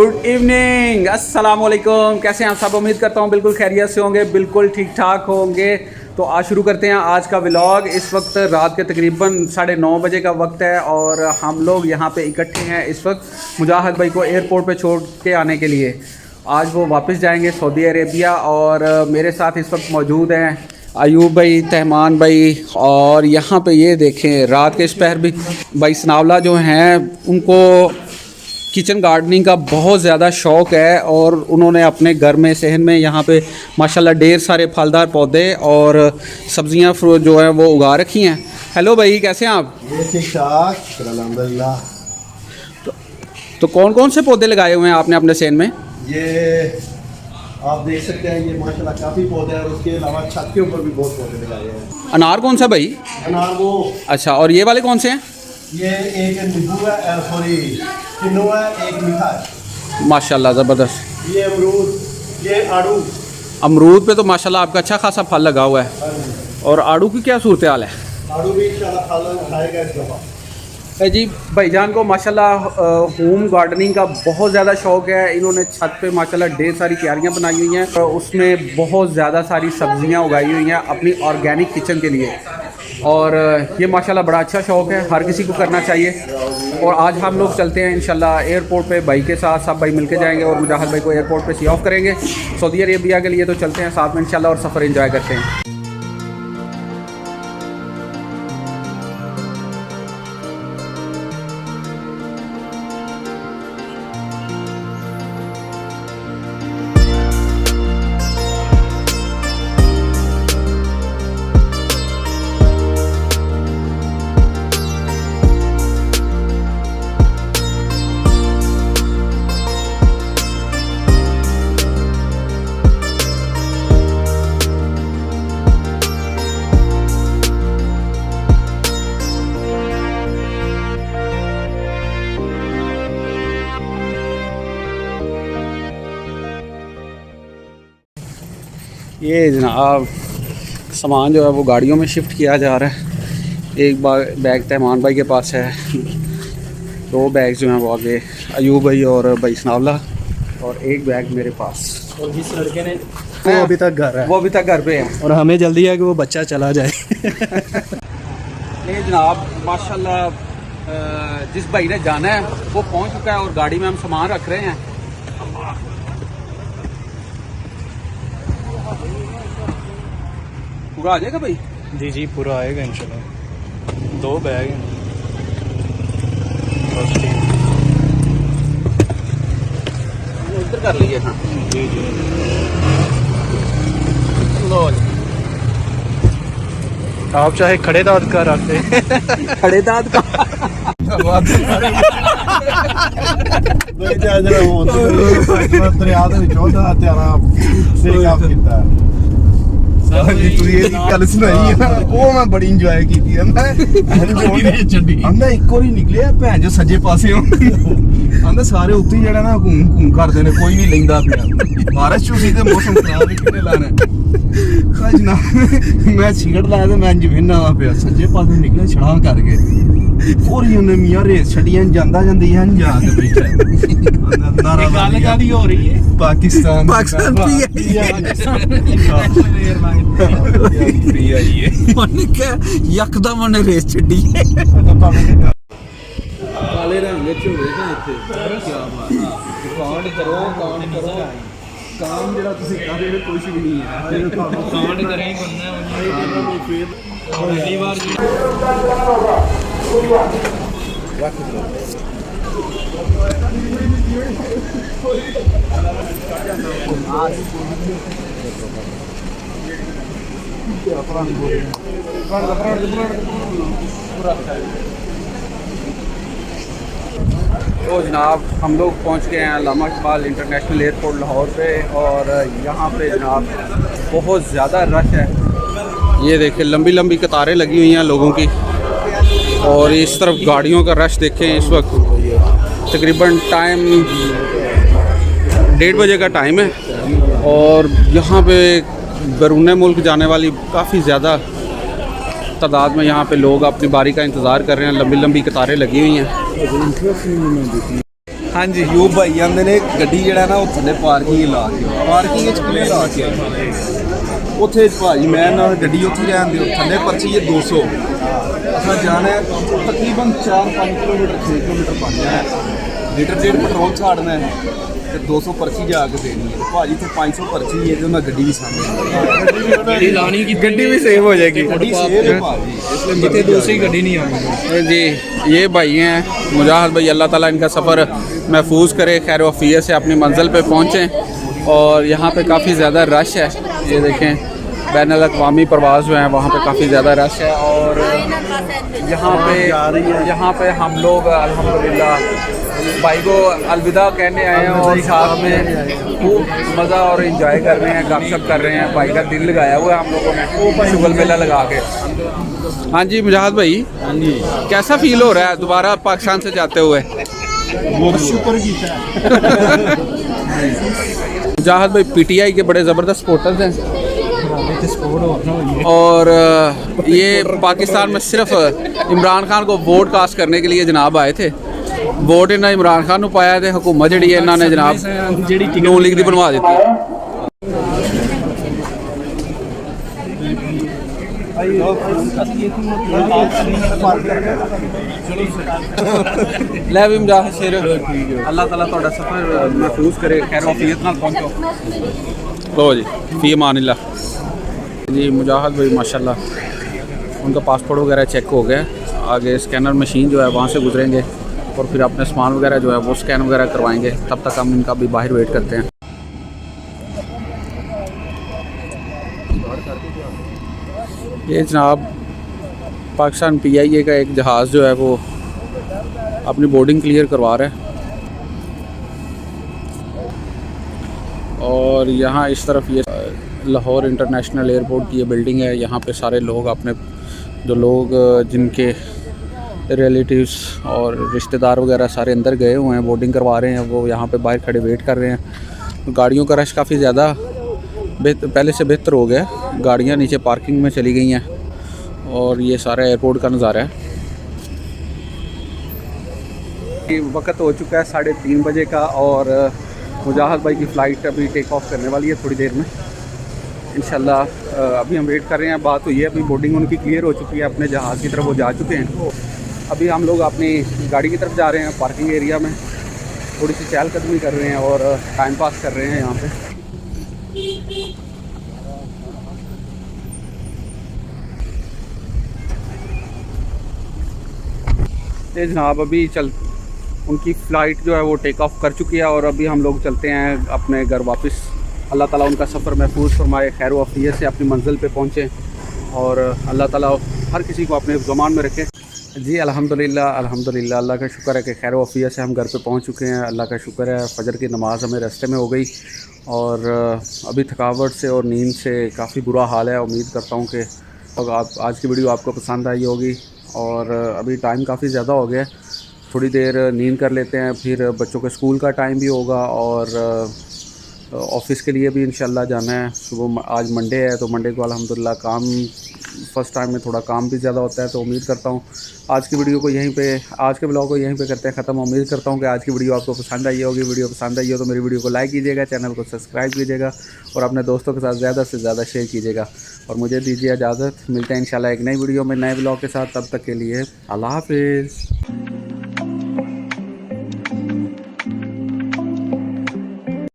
Good evening, अस्सलाम वालेकुम। कैसे हैं आप सब? उम्मीद करता हूँ बिल्कुल खैरियत से होंगे, बिल्कुल ठीक ठाक होंगे। तो आज शुरू करते हैं आज का व्लॉग। इस वक्त रात के तकरीबन 9:30 बजे का वक्त है और हम लोग यहाँ पे इकट्ठे हैं इस वक्त मुजाहिद भाई को एयरपोर्ट पे छोड़ के आने के लिए। आज वो वापस जाएंगे सऊदी अरेबिया और मेरे साथ इस वक्त मौजूद हैं अयूब भाई, तहमान भाई और यहाँ पे ये देखें रात के इस पहर भी भाई सनावला जो हैं उनको किचन गार्डनिंग का बहुत ज़्यादा शौक़ है और उन्होंने अपने घर में सहन में यहाँ पे माशाल्लाह ढेर सारे फलदार पौधे और सब्ज़ियाँ फ्रूट जो हैं वो उगा रखी हैं। हेलो भाई, कैसे हैं आप? ठीक ठाक अल्हम्दुलिल्लाह। तो कौन कौन से पौधे लगाए हुए हैं आपने अपने सहन में? ये आप देख सकते हैं, ये माशाल्लाह काफ़ी पौधे हैं और उसके अलावा छत के ऊपर भी बहुत पौधे लगाए हैं। अनार कौन सा भाई? अनार वो अच्छा, और ये वाले कौन से हैं? ये एक नींबू है, सॉरी किन्नू है, एक मीठा है। माशाल्लाह ज़बरदस्त। ये अमरूद, ये आड़ू। अमरूद पे तो माशाल्लाह आपका अच्छा खासा फल लगा हुआ है। और आड़ू की क्या सूरत हाल है? आड़ू भी इंशाल्लाह फल उठाएगा इस दफ़ा। जी भाईजान को माशाल्लाह होम गार्डनिंग का बहुत ज़्यादा शौक़ है। इन्होंने छत पे माशाल्लाह ढेर सारी क्यारियाँ बनाई हुई हैं और उसमें बहुत ज़्यादा सारी सब्जियाँ उगाई हुई हैं अपनी ऑर्गेनिक किचन के लिए। और ये माशाल्लाह बड़ा अच्छा शौक़ है, हर किसी को करना चाहिए। और आज हम लोग चलते हैं इंशाल्लाह एयरपोर्ट पे भाई के साथ, सब भाई मिलके जाएंगे और मुजाहिद भाई को एयरपोर्ट पे सी ऑफ करेंगे सऊदी अरेबिया के लिए। तो चलते हैं साथ में इंशाल्लाह और सफ़र एंजॉय करते हैं। ये जनाब सामान जो है वो गाड़ियों में शिफ्ट किया जा रहा है। एक बैग तहमान भाई के पास है, 2 बैग जो हैं वो आगे अयूब भाई और भाई सनावला, और एक बैग मेरे पास। और जिस लड़के ने वो अभी तक घर है, वो अभी तक घर पे है और हमें जल्दी है कि वो बच्चा चला जाए। नहीं जनाब, माशाल्लाह जिस भाई ने जाना है वो पहुंच चुका है और गाड़ी में हम सामान रख रहे हैं। पूरा आ जाएगा भाई? जी जी पूरा आएगा इंशाल्लाह। 2 बैग हैं। इधर कर लीजिए। हाँ जी जी लो आप चाहे खड़े दांत का रखते। खड़े दांत का दरिया ਦੇ ਵਿੱਚ ਉਹਦਾ ਹਥਿਆਰਾ ਤੇ ਕੰਮ ਕੀਤਾ। ਤੁਸੀਂ ਇਹ ਗੱਲ ਸੁਣਾਈ ਨਾ, ਉਹ ਮੈਂ ਬੜੀ ਇੰਜੋਏ ਕੀਤੀ ਹੈ। ਮੈਂ ਆਂਦਾ ਇੱਕ ਵਾਰੀ ਨਿਕਲਿਆ ਭੈਣ ਜੋ ਸੱਜੇ ਪਾਸੇ ਆਂਦਾ ਸਾਰੇ ਉੱਤੇ ਹੀ ਜਿਹੜਾ ਨਾ ਘੂਮ ਘੂਮ ਕਰਦੇ ਨੇ, ਕੋਈ ਨਹੀਂ ਲੈਂਦਾ ਪਿਆ। ਬਾਰਿਸ਼ ਚੂਸੀ ਤੇ ਮੌਸਮ ਖਰਾਬ ਕਿਨੇ ਲਾਣਾ ਕਾਜ ਨਾ। ਮੈਂ ਸਿਗਰਟ ਲਾਇਆ ਤੇ ਮੈਂ ਜਵਿੰਨਾ ਪਿਆ ਸੱਜੇ ਪਾਸੇ ਨਿਕਲਿਆ ਛੜਾਂ ਕਰਕੇ। और ਉਹਨੇ ਮੀਆਂ ਰੇਸ ਛੱਡੀਆਂ ਜਾਂਦਾ ਜਾਂਦੀ ਹਨ ਜਾ ਕੇ ਬੈਠਾ। ਨਾਰਾ ਗੱਲ ਕਾਦੀ ਹੋ ਰਹੀ ਹੈ? ਪਾਕਿਸਤਾਨ यकदम उन्हें रेस छड़ी। काले रंग च होएगा इत्थे क्या बात है। कांड करो काम जेड़ा तुसी कर रहे हो कुछ भी नहीं है। कांड करें बनना पहली बार तो जनाब हम लोग पहुंच गए हैं अल्लामा इकबाल इंटरनेशनल एयरपोर्ट लाहौर पे और यहाँ पे जनाब बहुत ज़्यादा रश है। ये देखिए लंबी लंबी कतारें लगी हुई हैं लोगों की और इस तरफ गाड़ियों का रश देखें। इस वक्त तकरीबन टाइम 1:30 बजे का टाइम है और यहाँ पे बैरून मुल्क जाने वाली काफ़ी ज़्यादा तादाद में यहाँ पे लोग अपनी बारी का इंतज़ार कर रहे हैं। लंबी लंबी कतारें लगी हुई हैं। हाँ जी ਯੂਬ ਭਾਈ ਆਂਦੇ ਨੇ ਗੱਡੀ ਜਿਹੜਾ ਨਾ ਉਹ ਥੱਲੇ ਪਾਰਕਿੰਗ ਲਾ ਕੇ ਪਾਰਕਿੰਗ ਵਿੱਚ ਕਿਵੇਂ ਲਾ ਕੇ ਉੱਥੇ ਭਾਜੀ ਮੈਂ ਨਾਲ ਗੱਡੀ ਉੱਥੇ ਰਹਿਣ ਦਿਓ ਥੱਲੇ ਪਰਚੀ ਹੈ 200 ਅਸਾਂ ਜਾਣਾ ਹੈ ਤਕਰੀਬਨ 4-5 ਕਿਲੋਮੀਟਰ 6 ਕਿਲੋਮੀਟਰ ਪਾਣਾ ਹੈ ਲੀਟਰ ਡੇਢ ਪੈਟਰੋਲ ਛਾੜਨਾ ਹੈ ਤੇ 200 ਪਰਚੀ ਜਾ ਕੇ ਦੇਣੀ ਹੈ ਭਾਜੀ ਤੇ 500 ਪਰਚੀ ਹੈ ਤੇ ਉਹਨਾਂ ਗੱਡੀ ਵੀ ਸਾਹਮਣੇ ਗੱਡੀ ਲਾਣੀ की गड्डी भी सेव हो जाएगी ਗੱਡੀ ਸੇਵ ਹੈ ਭਾਜੀ इसलिए जितने दूसरी गड्डी नहीं आनी जी ये भाई हैं मुजाहिद भाई अल्लाह ताला इनका सफ़र महफूज करे खैर वफ़ियत से अपनी मंजिल पे पहुँचें और यहाँ पे काफ़ी ज़्यादा रश है ये देखें बैनुल अक़वामी प्रवास जो हैं वहाँ पे काफ़ी ज़्यादा रश है और यहाँ पे हम लोग अल्हम्दुलिल्लाह भाई को अलविदा कहने आए हैं और साथ में खूब मज़ा और इन्जॉय कर रहे हैं गपशप कर रहे हैं भाई का दिल लगाया हुआ है हम लोगों ने शुगल मेला लगा के हाँ जी मुजाहिद भाई हाँ जी कैसा फील हो रहा है दोबारा पाकिस्तान से जाते हुए बहुत शुक्र कीता मुजाहिद भाई पीटीआई के बड़े ज़बरदस्त सपोर्टर्स हैं और ये पाकिस्तान में सिर्फ इमरान खान को वोट कास्ट करने के लिए जनाब आए थे वोट इन्हें इमरान खान को पाया थे हुकूमत जी इन्होंने जनाब नून लीग की बनवा दी ले भी मुजाहिद शेर अल्लाह ताला तुहाडा सफ़र महफूज करे खैर वफ़ियत नाल पहुंचो लो जी फी अमानिल्लाह जी मुजाहिद भाई माशाल्लाह उनका पासपोर्ट वगैरह चेक हो गया आगे स्कैनर मशीन जो है वहाँ से गुजरेंगे और फिर अपने सामान वगैरह जो है वो स्कैन वगैरह करवाएंगे तब तक हम इनका भी बाहर वेट करते हैं ये जनाब पाकिस्तान पीआईए का एक जहाज़ जो है वो अपनी बोर्डिंग क्लियर करवा रहा है और यहाँ इस तरफ ये लाहौर इंटरनेशनल एयरपोर्ट की ये बिल्डिंग है यहाँ पे सारे लोग अपने जो लोग जिनके रिलेटिव्स और रिश्तेदार वगैरह सारे अंदर गए हुए हैं बोर्डिंग करवा रहे हैं वो यहाँ पे बाहर खड़े वेट कर रहे हैं गाड़ियों का रश काफ़ी ज़्यादा पहले से बेहतर हो गया गाड़ियाँ नीचे पार्किंग में चली गई हैं और ये सारा एयरपोर्ट का नज़ारा है वक्त हो चुका है 3:30 बजे का और मुजाहिद भाई की फ़्लाइट अभी टेक ऑफ करने वाली है थोड़ी देर में इंशाल्लाह अभी हम वेट कर रहे हैं बात हुई है अभी बोर्डिंग उनकी क्लियर हो चुकी है अपने जहाज़ की तरफ वो जा चुके हैं अभी हम लोग अपनी गाड़ी की तरफ जा रहे हैं पार्किंग एरिया में थोड़ी सी चहलकदमी कर रहे हैं और टाइम पास कर रहे हैं यहाँ पे ये जनाब अभी उनकी फ़्लाइट जो है वो टेक ऑफ कर चुकी है और अभी हम लोग चलते हैं अपने घर वापस अल्लाह ताला उनका सफ़र महफूज फरमाए खैर वफ़ियत से अपनी मंजिल पे पहुँचें और अल्लाह ताला हर किसी को अपने ज़ुबान में रखे जी अल्हम्दुलिल्लाह अल्लाह का शुक्र है कि खैर वफ़ियत से हम घर पे पहुँच चुके हैं अल्लाह का शुक्र है फजर की नमाज़ हमें रास्ते में हो गई और अभी थकावट से और नींद से काफ़ी बुरा हाल है उम्मीद करता हूँ कि आज की वीडियो आपको पसंद आई होगी और अभी टाइम काफ़ी ज़्यादा हो गया थोड़ी देर नींद कर लेते हैं फिर बच्चों के स्कूल का टाइम भी होगा और ऑफ़िस के लिए भी इंशाल्लाह जाना है सुबह आज मंडे है तो मंडे को अल्हम्दुलिल्लाह काम फर्स्ट टाइम में थोड़ा काम भी ज़्यादा होता है तो उम्मीद करता हूँ आज की वीडियो को यहीं पे आज के ब्लॉग को यहीं पे करते हैं ख़त्म उम्मीद करता हूँ कि आज की वीडियो आपको पसंद आई होगी वीडियो पसंद आई हो तो मेरी वीडियो को लाइक कीजिएगा चैनल को सब्सक्राइब कीजिएगा और अपने दोस्तों के साथ ज़्यादा से ज़्यादा शेयर कीजिएगा और मुझे दीजिए इजाज़त मिलते हैं इंशाल्लाह एक नई वीडियो में नए ब्लॉग के साथ तब तक के लिए अल्लाह हाफिज़।